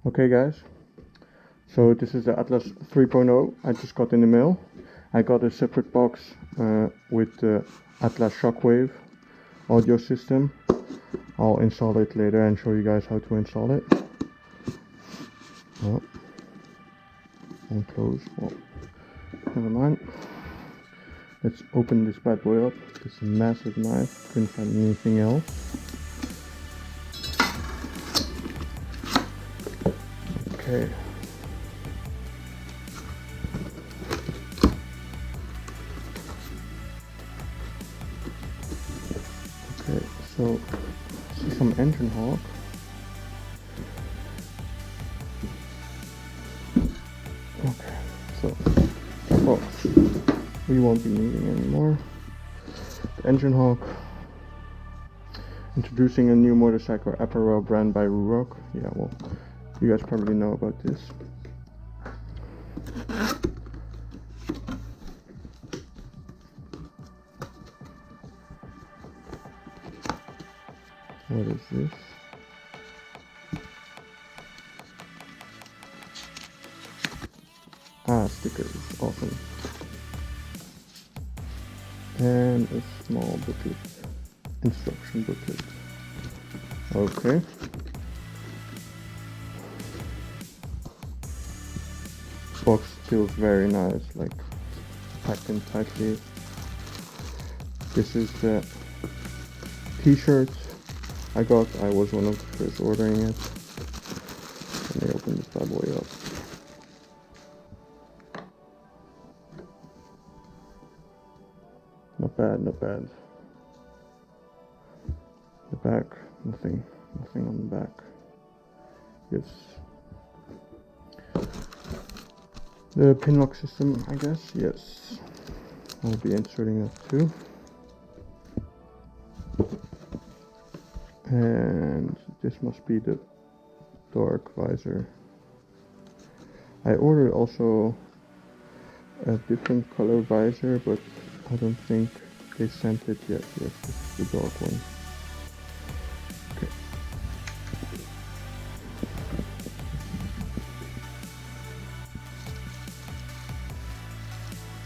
Okay guys, so this is the Atlas 3.0 I just got in the mail. I got a separate box with the Atlas shockwave audio system. I'll install it later and show you guys how to install it. Oh, won't close. Well, never mind. Let's open this bad boy up. This is a massive knife. Couldn't find anything else. Okay. Okay, so see some engine hawk. Okay, so that box we won't be needing anymore. The engine hawk. Introducing a new motorcycle apparel brand by Ruroc. Yeah, well, you guys probably know about this. What is this? Ah, stickers. Awesome. And a small booklet. Instruction booklet. Okay. Box feels very nice, like packed in tightly. This is the t-shirt I got. I was one of the first ordering it. Let me open this bad boy up. Not bad, not bad. The back, nothing on the back. Yes. The pinlock system, I guess, yes. I'll be inserting that too. And this must be the dark visor. I ordered also a different color visor, but I don't think they sent it yet. Yes, this is the dark one. Okay.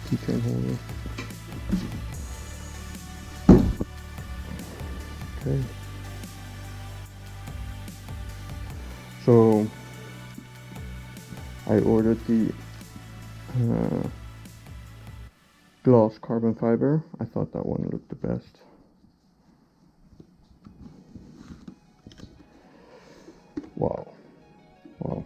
Keychain holder. Okay. So I ordered the gloss carbon fiber. I thought that one looked the best. Wow. Wow.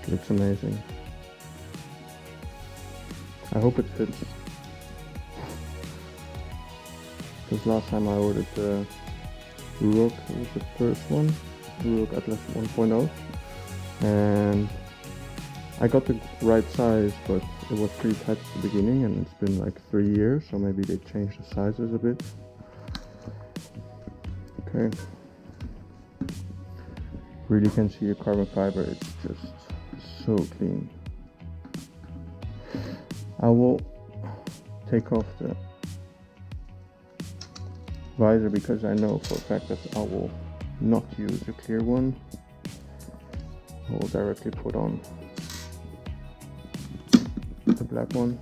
Looks amazing. I hope it fits. Because last time I ordered the Ruroc, it was the first one, Ruroc Atlas 1.0, and I got the right size, but it was pretty tight at the beginning, and it's been like 3 years, so maybe they changed the sizes a bit. Okay. Really can see the carbon fiber, it's just so clean. I will take off the visor because I know for a fact that I will not use the clear one. I will directly put on the black one.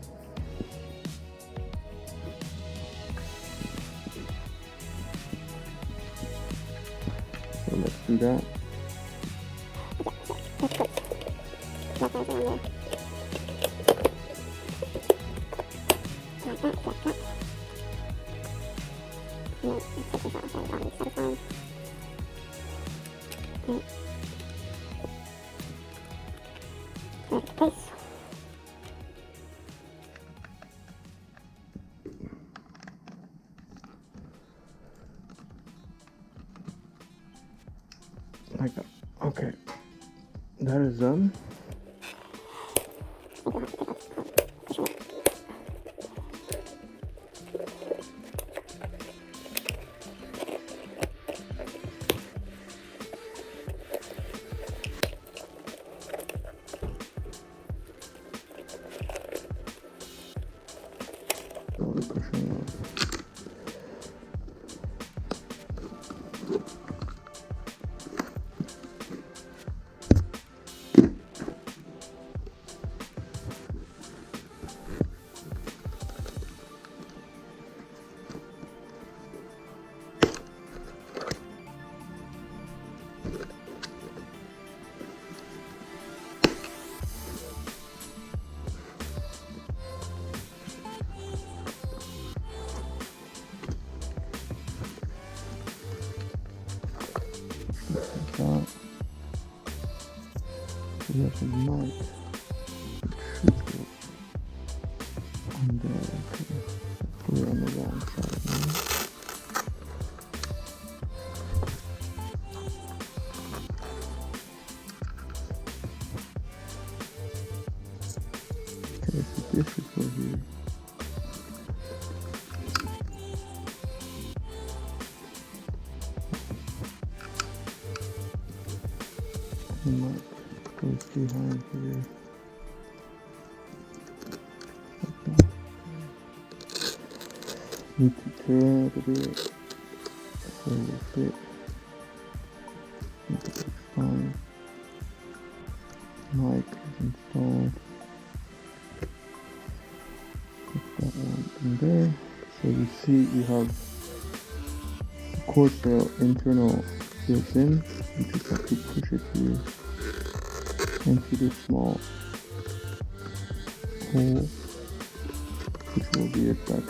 So let's do that. Like that. Okay, that is done. the cushion off. That. We have a mic which should go on there. Okay. We're on the wrong side now. Okay, so this should go here. The mic goes behind here. Like that. Need to turn it a bit so it will fit. Think it looks fine. Mic is installed. Put that one in there. So you see we have cord rail internal built in. You just have to push it here into this small hole, which will be it back.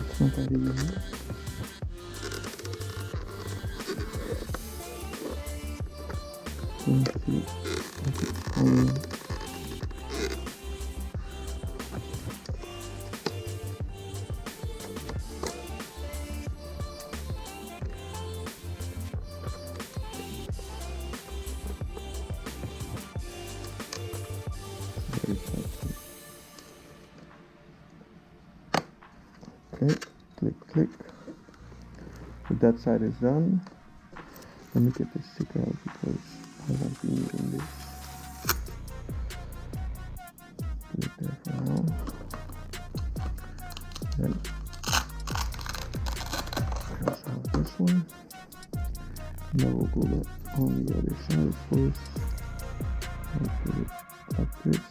It's not that easy. Let's see if it's coming. Okay, click. So that side is done. Let me get this stick out because I won't be needing this. Do it there for now. Then cross out this one. Now we'll go back on the other side first. And put it like this.